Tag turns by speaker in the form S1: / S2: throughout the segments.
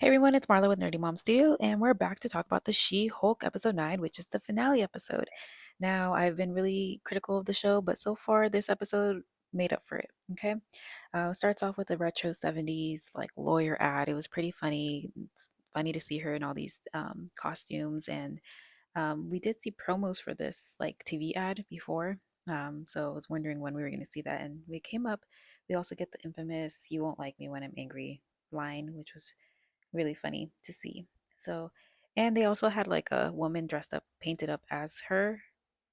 S1: Hey everyone, it's Marla with Nerdy Mom Studio, and we're back to talk about the She-Hulk episode 9, which is the finale episode. Now, I've been really critical of the show, but so far this episode made up for it. Okay. Starts off with a retro 70s like lawyer ad. It was pretty funny. It's funny to see her in all these costumes, and we did see promos for this like TV ad before. So I was wondering when we were going to see that, and we came up. We also get the infamous "You won't like me when I'm angry" line, which was really funny to see. So, and they also had like a woman dressed up, painted up as her,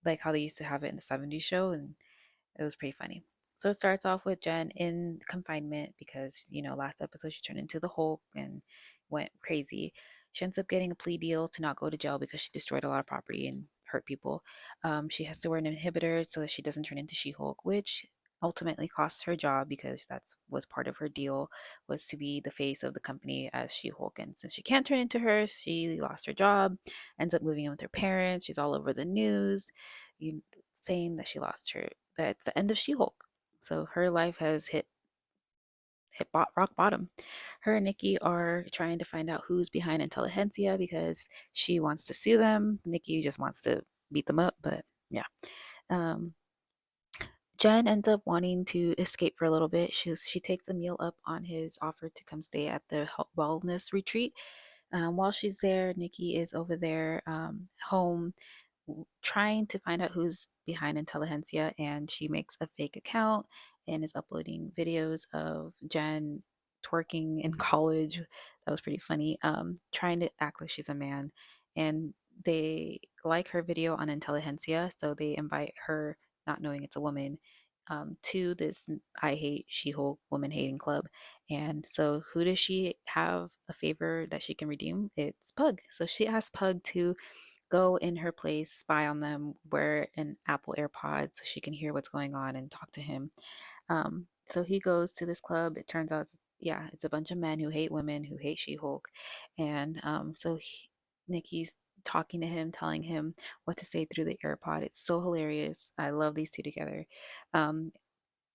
S1: like how they used to have it in the 70s show, and it was pretty funny. So it starts off with Jen in confinement because, last episode she turned into the Hulk and went crazy. She ends up getting a plea deal to not go to jail because she destroyed a lot of property and hurt people. She has to wear an inhibitor so that she doesn't turn into She-Hulk, which ultimately costs her job because that's was part of her deal, was to be the face of the company as She-Hulk. And since she can't turn into her, she lost her job, ends up moving in with her parents. She's all over the news, you, saying that she lost her, that's the end of She-Hulk. So her life has rock bottom. Her and Nikki are trying to find out who's behind Intelligentsia because she wants to sue them. Nikki just wants to beat them up, but yeah. Um, Jen ends up wanting to escape for a little bit. She takes Emil up on his offer to come stay at the wellness retreat. While she's there, Nikki is over there home trying to find out who's behind Intelligentsia, and she makes a fake account and is uploading videos of Jen twerking in college. That was pretty funny. Trying to act like she's a man, and they like her video on Intelligentsia, so they invite her, not knowing it's a woman, to this I Hate She-Hulk woman hating club. And so, who does she have a favor that she can redeem? It's Pug. So she asks Pug to go in her place, spy on them, wear an Apple AirPod so she can hear what's going on and talk to him. So he goes to this club. It turns out, yeah, it's a bunch of men who hate women, who hate She-Hulk. And Nikki's talking to him, telling him what to say through the AirPod. It's so hilarious. I love these two together. Um,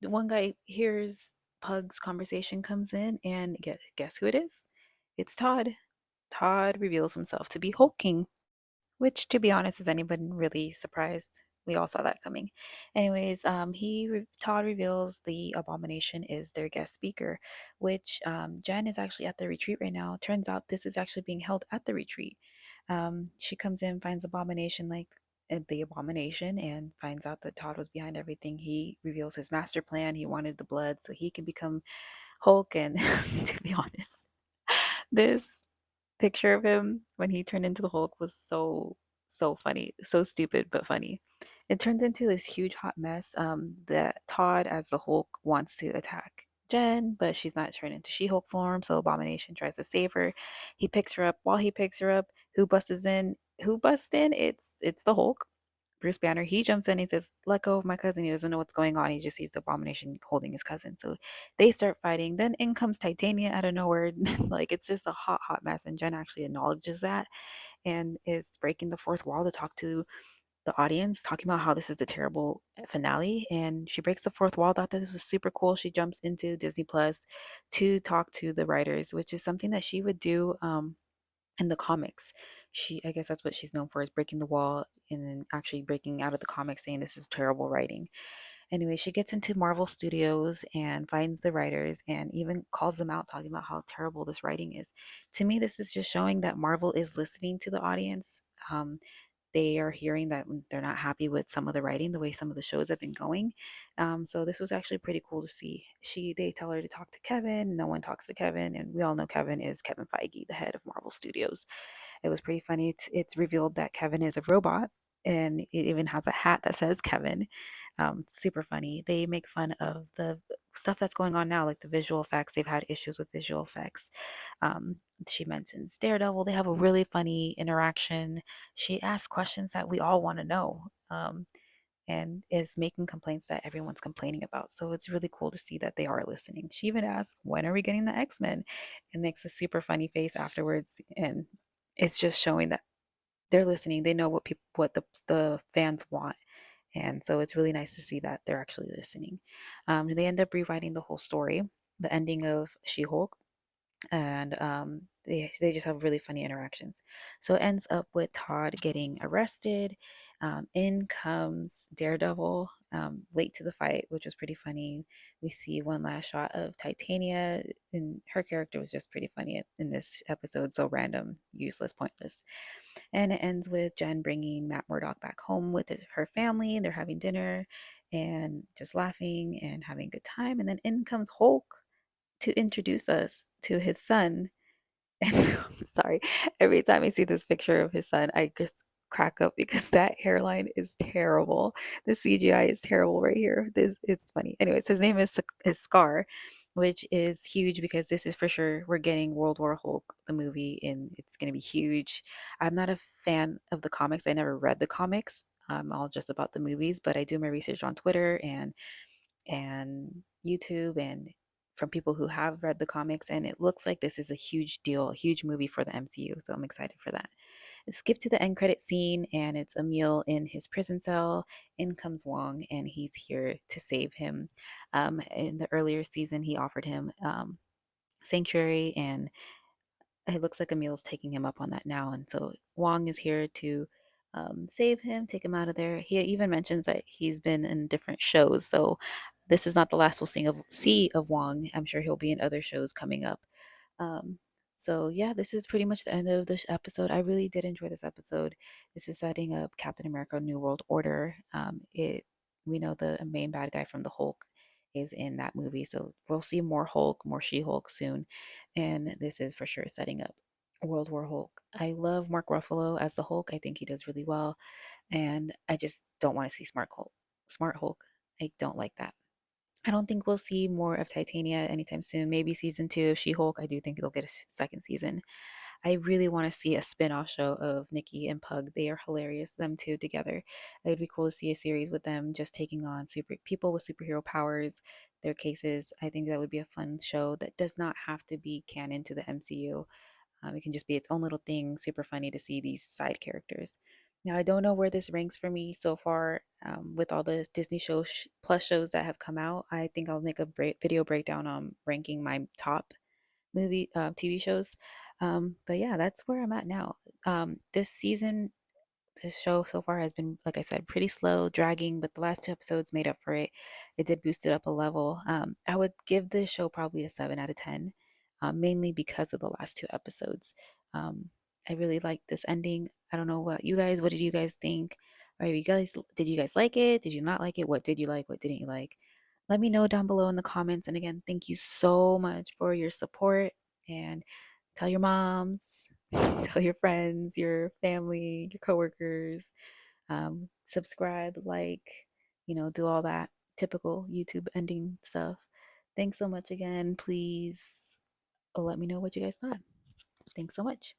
S1: the one guy hears Pug's conversation, comes in, and guess who it is? It's Todd. Todd reveals himself to be Hulking, which, to be honest, is anyone really surprised? We all saw that coming. Anyways, Todd reveals the Abomination is their guest speaker, which Jen is actually at the retreat right now. Turns out this is actually being held at the retreat. She comes in, finds Abomination like the Abomination, and finds out that Todd was behind everything. He reveals his master plan. He wanted the blood so he can become Hulk. And to be honest, this picture of him when he turned into the Hulk was so funny, so stupid but funny. It turns into this huge hot mess. That Todd, as the Hulk, wants to attack Jen, but she's not turned into She-Hulk form, so Abomination tries to save her. He picks her up. While he picks her up, who busts in? Who busts in? It's the Hulk. Bruce Banner, he jumps in, he says, "Let go of my cousin." He doesn't know what's going on. He just sees the Abomination holding his cousin. So they start fighting. Then in comes Titania out of nowhere. Like, it's just a hot mess. And Jen actually acknowledges that and is breaking the fourth wall to talk to the audience, talking about how this is a terrible finale. And she breaks the fourth wall, thought that this was super cool. She jumps into Disney Plus to talk to the writers, which is something that she would do. In the comics, I guess that's what she's known for, is breaking the wall and then actually breaking out of the comics saying this is terrible writing. Anyway, she gets into Marvel Studios and finds the writers and even calls them out, talking about how terrible this writing is. To me, this is just showing that Marvel is listening to the audience. They are hearing that they're not happy with some of the writing, the way some of the shows have been going. So this was actually pretty cool to see. They tell her to talk to Kevin. No one talks to Kevin, and we all know Kevin is Kevin Feige, the head of Marvel Studios. It was pretty funny. It's revealed that Kevin is a robot, and it even has a hat that says Kevin. Super funny. They make fun of the stuff that's going on now, like the visual effects. They've had issues with visual effects. Um, she mentions Daredevil. They have a really funny interaction. She asks questions that we all want to know. And is making complaints that everyone's complaining about. So it's really cool to see that they are listening. She even asks, "When are we getting the X-Men?" and makes a super funny face afterwards. And it's just showing that they're listening. They know what the fans want. And so it's really nice to see that they're actually listening. They end up rewriting the whole story, the ending of She-Hulk. and they just have really funny interactions. So it ends up with Todd getting arrested. In comes Daredevil, late to the fight, which was pretty funny. We see one last shot of Titania, and her character was just pretty funny in this episode. So random, useless, pointless. And it ends with Jen bringing Matt Murdock back home with her family. They're having dinner and just laughing and having a good time. And then in comes Hulk to introduce us to his son. And I'm sorry, every time I see this picture of his son, I just crack up because that hairline is terrible. The CGI is terrible right here. This it's funny. Anyways, his name is Scar, which is huge because this is for sure we're getting World War Hulk the movie, and it's going to be huge. I'm not a fan of the comics. I never read the comics. I'm all just about the movies, but I do my research on Twitter and YouTube and from people who have read the comics, and it looks like this is a huge deal, a huge movie for the MCU. So I'm excited for that. Skip to the end credit scene, and it's Emil in his prison cell. In comes Wong, and he's here to save him. In the earlier season, he offered him sanctuary, and it looks like Emil's taking him up on that now. And so Wong is here to save him, take him out of there. He even mentions that he's been in different shows. So this is not the last we'll see of Wong. I'm sure he'll be in other shows coming up. Um, so yeah, this is pretty much the end of this episode. I really did enjoy this episode. This is setting up Captain America: New World Order. It we know the main bad guy from the Hulk is in that movie, so we'll see more Hulk, more She-Hulk soon, and this is for sure setting up World War Hulk. I love Mark Ruffalo as the Hulk. I think he does really well, and I just don't want to see Smart Hulk. Smart Hulk. I don't like that. I don't think we'll see more of Titania anytime soon. Maybe season 2 of She-Hulk. I do think it'll get a second season. I really want to see a spin-off show of Nikki and Pug. They are hilarious, them two together. It would be cool to see a series with them just taking on super people with superhero powers, their cases. I think that would be a fun show that does not have to be canon to the MCU. It can just be its own little thing, super funny to see these side characters. Now, I don't know where this ranks for me so far with all the Disney plus shows that have come out. I think I'll make a video breakdown on ranking my top TV shows. But yeah, that's where I'm at now. This season, this show so far has been, like I said, pretty slow, dragging, but the last 2 episodes made up for it. It did boost it up a level. I would give this show probably a 7 out of 10, mainly because of the last 2 episodes. I really liked this ending. I don't know what did you guys think? Did you guys like it? Did you not like it? What did you like? What didn't you like? Let me know down below in the comments. And again, thank you so much for your support, and tell your moms, tell your friends, your family, your coworkers, subscribe, do all that typical YouTube ending stuff. Thanks so much again. Please let me know what you guys thought. Thanks so much.